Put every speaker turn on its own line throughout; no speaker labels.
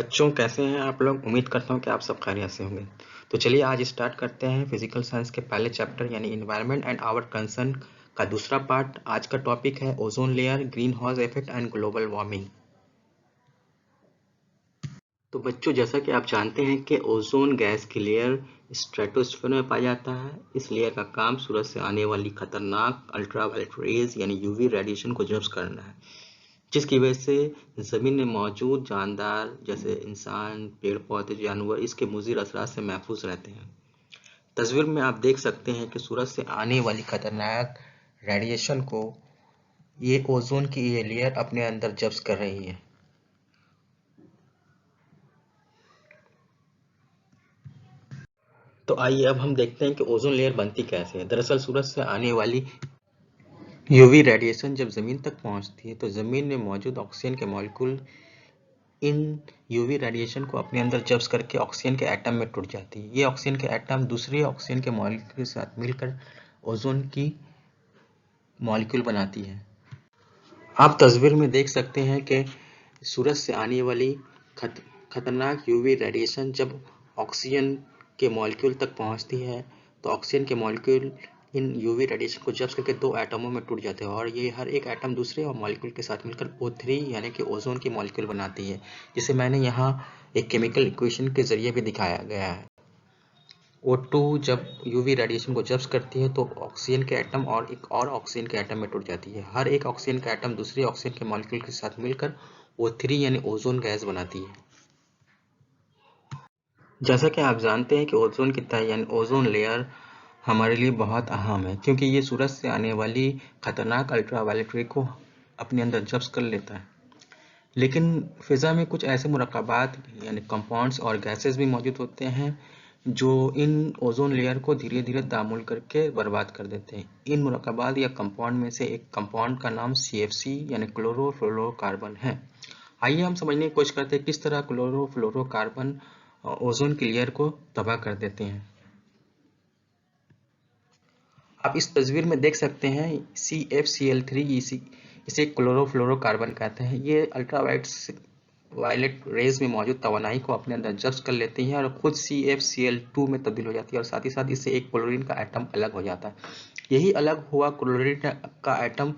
बच्चों कैसे हैं आप लोग। उम्मीद करता हूँ कि आप सब खैरियत से होंगे। तो चलिए आज स्टार्ट करते हैं फिजिकल साइंस के पहले चैप्टर यानी इन्वायरमेंट एंड आवर कंसर्न का दूसरा पार्ट। आज का टॉपिक है ozone layer, green house effect and global warming. तो बच्चों जैसा कि आप जानते हैं कि ओजोन गैस की लेयर स्ट्रेटोस्फीयर में पाया जाता है। इस लेयर का काम सूरज से आने वाली खतरनाक अल्ट्रावायलेट रेज यानी यूवी रेडिएशन को जब्स करना है, जिसकी वजह से ज़मीन में मौजूद जानदार जैसे इंसान, पेड़ पौधे, जानवर इसके मुज़िर असरात से महफूज रहते हैं। तस्वीर में आप देख सकते हैं कि सूरज से आने वाली खतरनाक रेडिएशन को ये ओजोन की ये लेयर अपने अंदर जब्स कर रही है। तो आइए अब हम देखते हैं कि ओजोन लेयर बनती कैसे है। दरअसल सूरज से आने वाली यूवी रेडिएशन जब ज़मीन तक पहुंचती है तो ज़मीन में मौजूद ऑक्सीजन के मॉलिक्यूल इन यूवी रेडिएशन को अपने अंदर जब्स करके ऑक्सीजन के एटम में टूट जाती है। ये ऑक्सीजन के एटम दूसरे ऑक्सीजन के मॉलिक्यूल के साथ मिलकर ओजोन की मॉलिक्यूल बनाती है। आप तस्वीर में देख सकते हैं कि सूरज से आने वाली खतरनाक यूवी रेडिएशन जब ऑक्सीजन के मॉलिक्यूल तक पहुंचती है तो ऑक्सीजन के मॉलिक्यूल इन यूवी रेडिएशन को जब्स करके दो एटमों में टूट जाते हैं और ये हर एक एटम दूसरे मॉलिक्यूल के साथ मिलकर O3 यानी कि ओजोन की मॉलिक्यूल बनाती है, जिसे मैंने यहाँ एक केमिकल इक्वेशन के जरिए भी दिखाया गया है। O2 जब यूवी रेडिएशन को जब्स करती है तो ऑक्सीजन के एटम और एक और ऑक्सीजन के एटम में टूट जाती है। हर एक ऑक्सीजन का एटम दूसरे ऑक्सीजन के मॉलिक्यूल के साथ मिलकर O3 यानी ओजोन गैस बनाती है। जैसा कि आप जानते हैं कि ओजोन की तह यानी ओजोन लेयर हमारे लिए बहुत अहम है, क्योंकि ये सूरज से आने वाली खतरनाक अल्ट्रावायलेट रे को अपने अंदर जब्स कर लेता है। लेकिन फिजा में कुछ ऐसे मुरक्कबात यानी कंपाउंड्स और गैसेस भी मौजूद होते हैं जो इन ओजोन लेयर को धीरे धीरे तामुल करके बर्बाद कर देते हैं। इन मुरक्कबात या कंपाउंड में से एक कंपाउंड का नाम CFC यानी क्लोरोफ्लोरोकार्बन है। आइए हम समझने की कोशिश करते हैं किस तरह क्लोरोफ्लोरोकार्बन ओजोन की लेयर को तबाह कर देते हैं। आप इस तस्वीर में देख सकते हैं CFCl3, इसे क्लोरोफ्लोरोकार्बन कहते हैं। ये अल्ट्रावायलेट रेज में मौजूद तवानाई को अपने अंदर जब्स कर लेती हैं और खुद CFCl2 में तब्दील हो जाती है और साथ ही साथ इससे एक क्लोरीन का एटम अलग हो जाता है। यही अलग हुआ क्लोरीन का एटम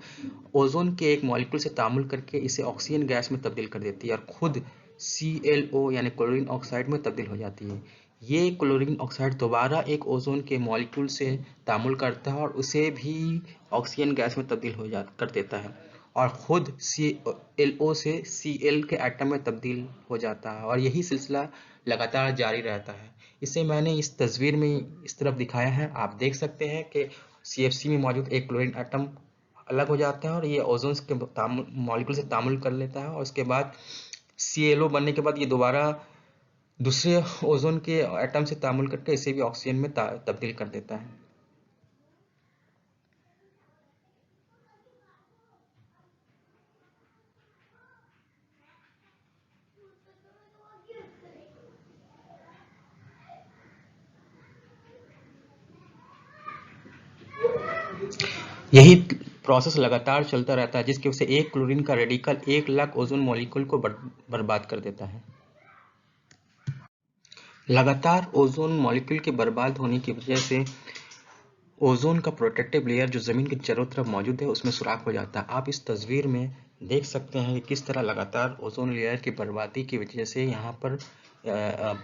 ओजोन के एक मॉलिक्यूल से तामुल करके इसे ऑक्सीजन गैस में तब्दील कर देती है और खुद ClO यानी क्लोरीन ऑक्साइड में तब्दील हो जाती है। ये क्लोरीन ऑक्साइड दोबारा एक ओजोन के मॉलिक्यूल से तामुल करता है और उसे भी ऑक्सीजन गैस में तब्दील कर देता है और खुद ClO से Cl के एटम में तब्दील हो जाता है और यही सिलसिला लगातार जारी रहता है। इसे मैंने इस तस्वीर में इस तरफ दिखाया है। आप देख सकते हैं कि CFC में मौजूद एक क्लोरीन एटम अलग हो जाता है और ये ओजोन के मॉलिक्यूल से तामुल कर लेता है और उसके बाद ClO बनने के बाद ये दोबारा दूसरे ओजोन के एटम से तामुल करके इसे भी ऑक्सीजन में तब्दील कर देता है। यही प्रोसेस लगातार चलता रहता है जिसकी वजह से एक क्लोरीन का रेडिकल 1 लाख ओजोन मॉलिक्यूल को बर्बाद कर देता है। लगातार ओजोन मॉलिक्यूल के बर्बाद होने की वजह से ओजोन का प्रोटेक्टिव लेयर जो ज़मीन के चारों तरफ मौजूद है उसमें सुराख हो जाता है। आप इस तस्वीर में देख सकते हैं कि किस तरह लगातार ओजोन लेयर की बर्बादी की वजह से यहाँ पर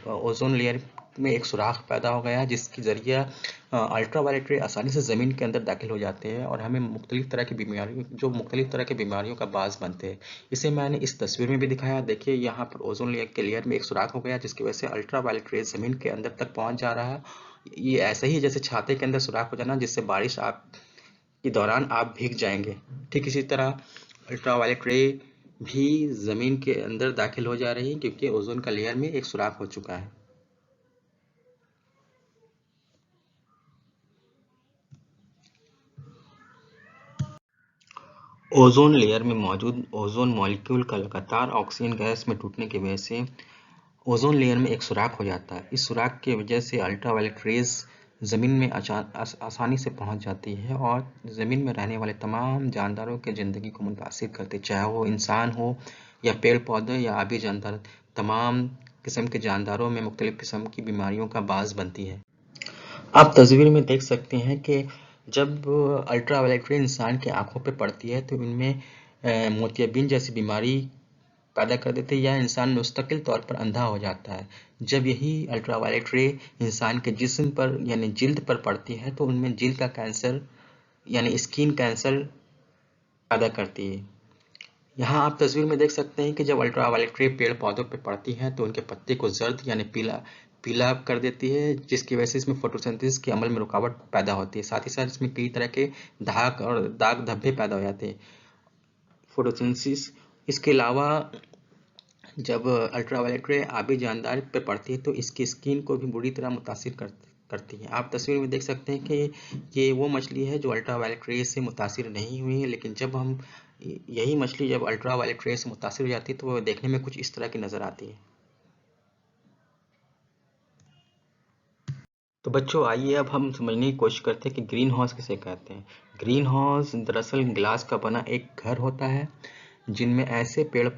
ओजोन लेयर में एक सुराख पैदा हो गया है, जिसके जरिए अल्ट्रावायलेट रे आसानी से ज़मीन के अंदर दाखिल हो जाते हैं और हमें मुख्तलिफ तरह की बीमारियों का बास बनते हैं। इसे मैंने इस तस्वीर में भी दिखाया। देखिए यहाँ पर ओजोन लेयर के लेयर में एक सुराख हो गया जिसकी वजह से अल्ट्रावायलेट रे ज़मीन के अंदर तक पहुँच जा रहा है। ये ऐसे ही जैसे छाते के अंदर सुराख हो जाना जिससे बारिश आप के दौरान आप भीग जाएंगे, ठीक इसी तरह अल्ट्रावायलेट रे भी जमीन के अंदर दाखिल हो जा रही है क्योंकि ओजोन का लेयर में एक सुराख हो चुका है। ओजोन लेयर में मौजूद ओजोन मॉलिक्यूल का लगातार ऑक्सीजन गैस में टूटने की वजह से ओजोन लेयर में एक सुराख हो जाता है। इस सुराख की वजह से अल्ट्रावायलेट रेज ज़मीन में आसानी से पहुंच जाती है और ज़मीन में रहने वाले तमाम जानदारों की ज़िंदगी को मुतासिर करती है, चाहे वो इंसान हो, या पेड़ पौधे या आबी जानदार तमाम किस्म के जानदारों में मुख्तलिफ किस्म की बीमारियों का बाज़ बनती है। आप तस्वीर में देख सकते हैं कि जब अल्ट्रावायलेट रे इंसान की आंखों पर पड़ती है तो इनमें मोतियाबिंद जैसी बीमारी पैदा कर देती है या इंसान मुस्तकिल तौर पर अंधा हो जाता है। जब यही अल्ट्रावायलेट रे इंसान के जिस्म पर यानी जिल्द पर पड़ती है तो उनमें जिल्द का कैंसर यानी स्किन कैंसर पैदा करती है। यहाँ आप तस्वीर में देख सकते हैं कि जब अल्ट्रावायलेट रे पेड़ पौधों पर पड़ती है तो उनके पत्ते को जर्द यानी पीला कर देती है, जिसकी वजह से इसमें फोटोसिंथेसिस के अमल में रुकावट पैदा होती है। साथ ही साथ इसमें कई तरह के दाग धब्बे पैदा हो जाते हैं फोटोसिंथेसिस। इसके अलावा जब अल्ट्रावायलेट रे आबी जानदार पर पड़ती है तो इसकी स्किन को भी बुरी तरह मुतासिर करती है। आप तस्वीर में देख सकते हैं कि ये वो मछली है जो अल्ट्रावायलेट रे से मुतासिर नहीं हुई है, लेकिन जब हम यही मछली जब अल्ट्रावायलेट रे से मुतासिर हो जाती है तो वो देखने में कुछ इस तरह की नजर आती है। तो बच्चों आइए अब हम समझने की कोशिश करते हैं कि ग्रीन हाउस किसे कहते हैं। ग्रीन हाउस दरअसल ग्लास का बना एक घर होता है जिनमें ऐसे पेड़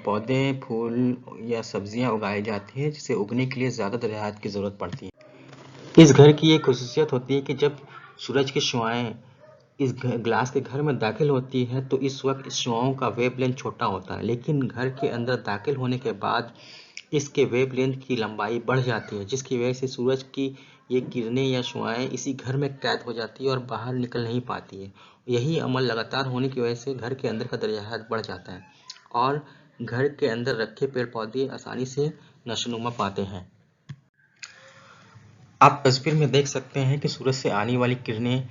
पौधे फूल या सब्जियां उगाई जाती है जिसे उगने के लिए ज्यादा दरियात की जरूरत पड़ती है। इस घर की एक खुसूसियत होती है कि जब सूरज की शुआएं इस ग्लास के घर में दाखिल होती है तो इस वक्त इस शुआओं का वेवलेंथ छोटा होता है, लेकिन घर के अंदर दाखिल होने के बाद इसके वेवलेंथ की लंबाई बढ़ जाती है, जिसकी वजह से सूरज की ये किरणें या शुआएं इसी घर में कैद हो जाती है और बाहर निकल नहीं पाती है। यही अमल लगातार होने की वजह से घर के अंदर का दरियाहत बढ़ जाता है और घर के अंदर रखे पेड़ पौधे आसानी से नशोनुमा पाते हैं। आप तस्वीर में देख सकते हैं कि सूरज से आने वाली किरणें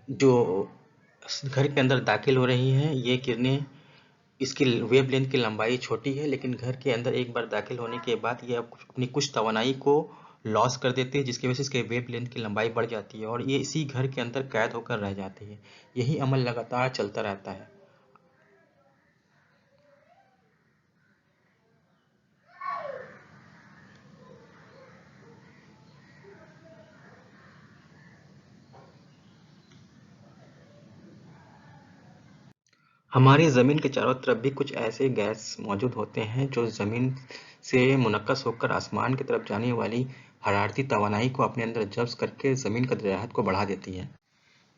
जो घर के अंदर दाखिल हो रही हैं, ये किरणें इसकी वेवलेंथ की लंबाई छोटी है, लेकिन घर के अंदर एक बार दाखिल होने के बाद ये अपनी कुछ तवानाई को लॉस कर देते हैं, जिसकी वजह से इसके वेवलेंथ की लंबाई बढ़ जाती है और ये इसी घर के अंदर कैद होकर रह जाती है। यही अमल लगातार चलता रहता है। हमारी ज़मीन के चारों तरफ भी कुछ ऐसे गैस मौजूद होते हैं जो ज़मीन से मुनक्कस होकर आसमान की तरफ जाने वाली हरारती तवानाई को अपने अंदर जब्स करके ज़मीन की दरियाहत को बढ़ा देती है।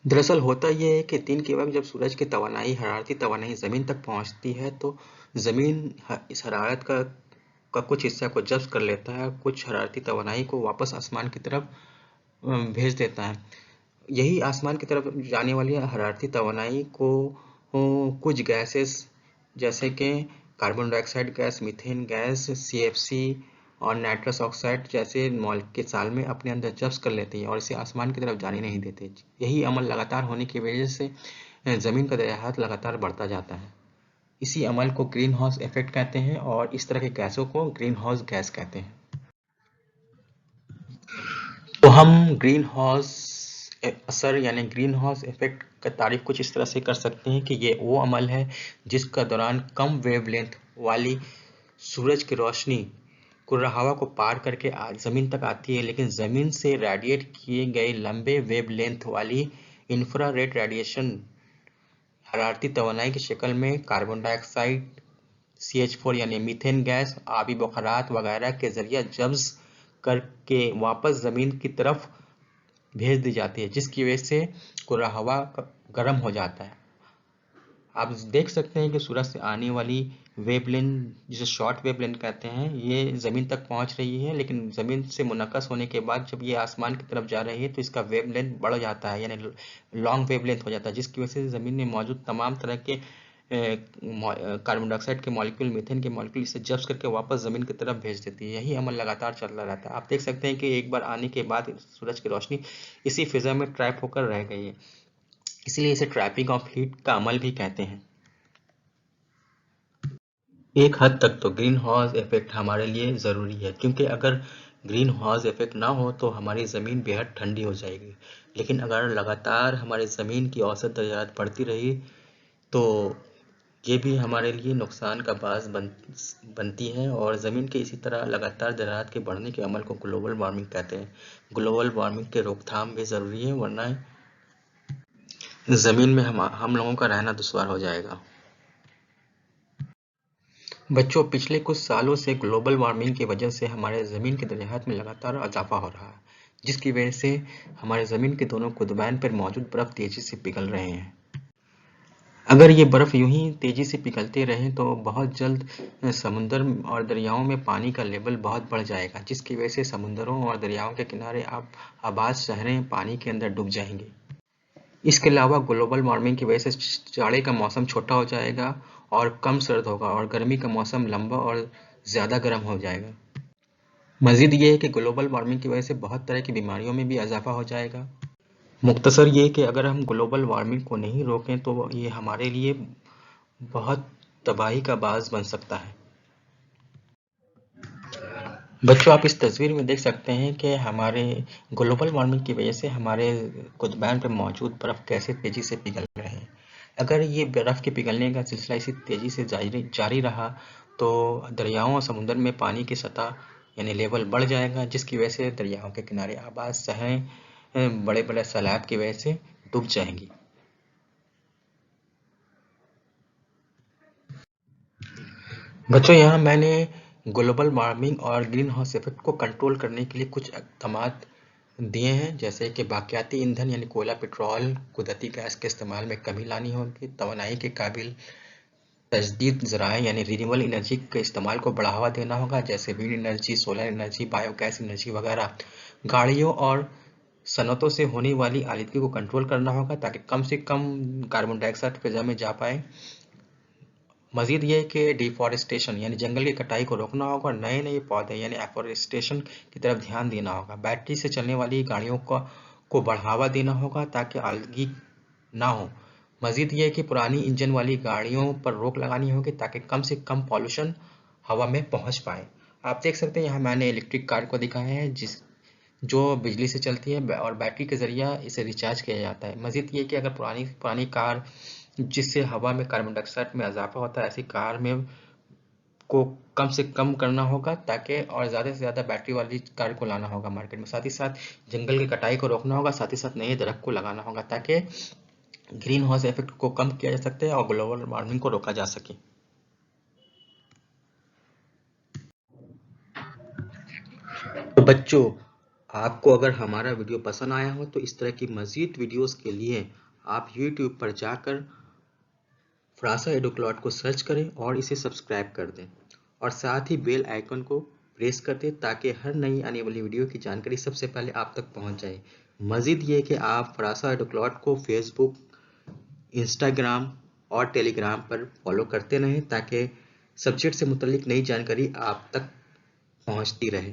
दरअसल होता यह है कि दिन के वक्त जब सूरज की तवानाई हरारती तवानाई ज़मीन तक पहुंचती है तो ज़मीन इस हरारत का कुछ हिस्सा को जब्स कर लेता है, कुछ हरारती तवानाई को वापस आसमान की तरफ भेज देता है। यही आसमान की तरफ जाने वाली हरारती तवानाई को कुछ गैसेस जैसे कि carbon dioxide gas, methane gas, CFC और नाइट्रस ऑक्साइड जैसे मॉलिक्यूल में अपने अंदर जब्स कर लेती है और इसे आसमान की तरफ जाने नहीं देते। यही अमल लगातार होने की वजह से जमीन का दरियाहत लगातार बढ़ता जाता है। इसी अमल को ग्रीन हाउस इफेक्ट कहते हैं और इस तरह के गैसों को ग्रीन हाउस गैस कहते हैं। तो हम ग्रीन हाउस असर यानी ग्रीन हाउस इफेक्ट का तारीफ कुछ इस तरह से कर सकते हैं कि ये वो अमल है जिसका दौरान कम वेवलेंथ वाली सूरज की रोशनी कुर्रा हवा को पार करके जमीन तक आती है, लेकिन जमीन से रेडिएट किए गए लंबे वेवलेंथ वाली इंफ्रारेड रेडिएशन हरारती तवानाई की शक्ल में कार्बन डाइऑक्साइड, CH4 यानी मीथेन गैस, आबी बुखारात वगैरह के जरिए जब्स करके वापस जमीन की तरफ भेज दी जाती है, जिसकी वजह से कुर्रा हवा गर्म हो जाता है। आप देख सकते हैं कि सूरज से आने वाली वेवलेंथ जिसे शॉर्ट वेवलेंथ कहते हैं ये ज़मीन तक पहुंच रही है, लेकिन ज़मीन से मुनक्कस होने के बाद जब ये आसमान की तरफ जा रही है तो इसका वेवलेंथ बढ़ जाता है यानी लॉन्ग वेवलेंथ हो जाता है, जिसकी वजह से ज़मीन में मौजूद तमाम तरह के कार्बन डाइऑक्साइड के मॉलिक्यूल, मीथेन के मॉलिक्यूल इसे जब्स करके वापस ज़मीन की तरफ भेज देती है। यही अमल लगातार चलता रहता है। आप देख सकते हैं कि एक बार आने के बाद सूरज की रोशनी इसी फिजा में ट्रैप होकर रह गई है, इसलिए इसे ट्रैपिंग ऑफ हीट का अमल भी कहते हैं। एक हद तक तो ग्रीन हाउस इफेक्ट हमारे लिए ज़रूरी है, क्योंकि अगर ग्रीन हाउस इफेक्ट ना हो तो हमारी ज़मीन बेहद ठंडी हो जाएगी, लेकिन अगर लगातार हमारी ज़मीन की औसत दरियात बढ़ती रही तो ये भी हमारे लिए नुकसान का बाज़ बनती है और ज़मीन के इसी तरह लगातार दरियात के बढ़ने के अमल को ग्लोबल वार्मिंग कहते हैं। ग्लोबल वार्मिंग के रोकथाम भी ज़रूरी है, वरना ज़मीन में हम लोगों का रहना दुश्वार हो जाएगा। बच्चों, पिछले कुछ सालों से ग्लोबल वार्मिंग की वजह से हमारे ज़मीन की दरियाहत में लगातार इजाफा हो रहा है, जिसकी वजह से हमारे ज़मीन के दोनों कुतबैन पर मौजूद बर्फ़ तेज़ी से पिघल रहे हैं। अगर ये बर्फ़ यूं ही तेज़ी से पिघलते रहे तो बहुत जल्द समुद्र और दरियाओं में पानी का लेवल बहुत बढ़ जाएगा, जिसकी वजह से समुद्रों और दरियाओं के किनारे आबाद शहरें पानी के अंदर डूब जाएंगी। इसके अलावा ग्लोबल वार्मिंग की वजह से जाड़े का मौसम छोटा हो जाएगा और कम सर्द होगा, और गर्मी का मौसम लंबा और ज़्यादा गर्म हो जाएगा। मज़ीद ये है कि ग्लोबल वार्मिंग की वजह से बहुत तरह की बीमारियों में भी इजाफा हो जाएगा। मुख्तसर ये कि अगर हम ग्लोबल वार्मिंग को नहीं रोकें तो ये हमारे लिए बहुत तबाही का बाज़ बन सकता है। बच्चों, आप इस तस्वीर में देख सकते हैं कि हमारे ग्लोबल वार्मिंग की वजह से हमारे कुतबैन पर मौजूद बर्फ़ कैसे तेज़ी से पिघल रहे हैं। अगर ये बर्फ़ के पिघलने का सिलसिला इसी तेज़ी से जारी रहा तो दरियाओं और समुद्र में पानी की सतह यानी लेवल बढ़ जाएगा, जिसकी वजह से दरियाओं के किनारे आबाद शहरें बड़े बड़े सैलाब की वजह से डूब जाएंगी। बच्चों, यहाँ मैंने ग्लोबल वार्मिंग और ग्रीन हाउस इफेक्ट को कंट्रोल करने के लिए कुछ इक़दामात दिए हैं, जैसे कि बाक़ियाती ईंधन यानी कोयला, पेट्रोल, कुदरती गैस के इस्तेमाल में कमी लानी होगी, तवानाई के काबिल तजदीद ज़राए यानी रिन्यूएबल एनर्जी के इस्तेमाल को बढ़ावा देना होगा, जैसे wind energy, solar energy, biogas energy वगैरह। गाड़ियों और सनतों से होने वाली आलूदगी को कंट्रोल करना होगा ताकि कम से कम कार्बन डाइऑक्साइड फ़िज़ा में जा पाए। मज़ीद ये है कि डिफॉरेस्टेशन यानी जंगल की कटाई को रोकना होगा और नए पौधे यानी एफॉरेस्टेशन की तरफ ध्यान देना होगा। बैटरी से चलने वाली गाड़ियों को बढ़ावा देना होगा ताकि आलूदगी ना हो। मज़ीद ये है कि पुरानी इंजन वाली गाड़ियों पर रोक लगानी होगी ताकि कम से कम पॉल्यूशन हवा में पहुंच पाए। आप देख सकते हैं यहाँ मैंने इलेक्ट्रिक कार को दिखाया है जो बिजली से चलती है और बैटरी के ज़रिए इसे रिचार्ज किया जाता है। मज़ीद ये कि अगर पुरानी कार जिससे हवा में कार्बन डाइऑक्साइड में इजाफा होता है, ऐसी कार में को कम से कम करना होगा ताकि और ज़्यादा से ज़्यादा बैटरी वाली कार को लाना होगा मार्केट में। साथ ही साथ जंगल की कटाई को रोकना होगा, साथ ही साथ नए दरख्त को लगाना होगा ताकि ग्रीन हाउस इफेक्ट को कम किया जा सकता है और ग्लोबल वार्मिंग को रोका जा सके। तो बच्चों, आपको अगर हमारा वीडियो पसंद आया हो तो इस तरह की मज़ीद वीडियोस के लिए आप YouTube पर जाकर फ्रासा एडुक्लॉट को सर्च करें और इसे सब्सक्राइब कर दें और साथ ही बेल आइकन को प्रेस कर दें ताकि हर नई आने वाली वीडियो की जानकारी सबसे पहले आप तक पहुंच जाए। मज़ीद ये कि आप फ्रासा एडुक्लॉट को फेसबुक, इंस्टाग्राम और टेलीग्राम पर फॉलो करते रहें ताकि सब्जेक्ट से मुतल्लिक नई जानकारी आप तक पहुंचती रहे।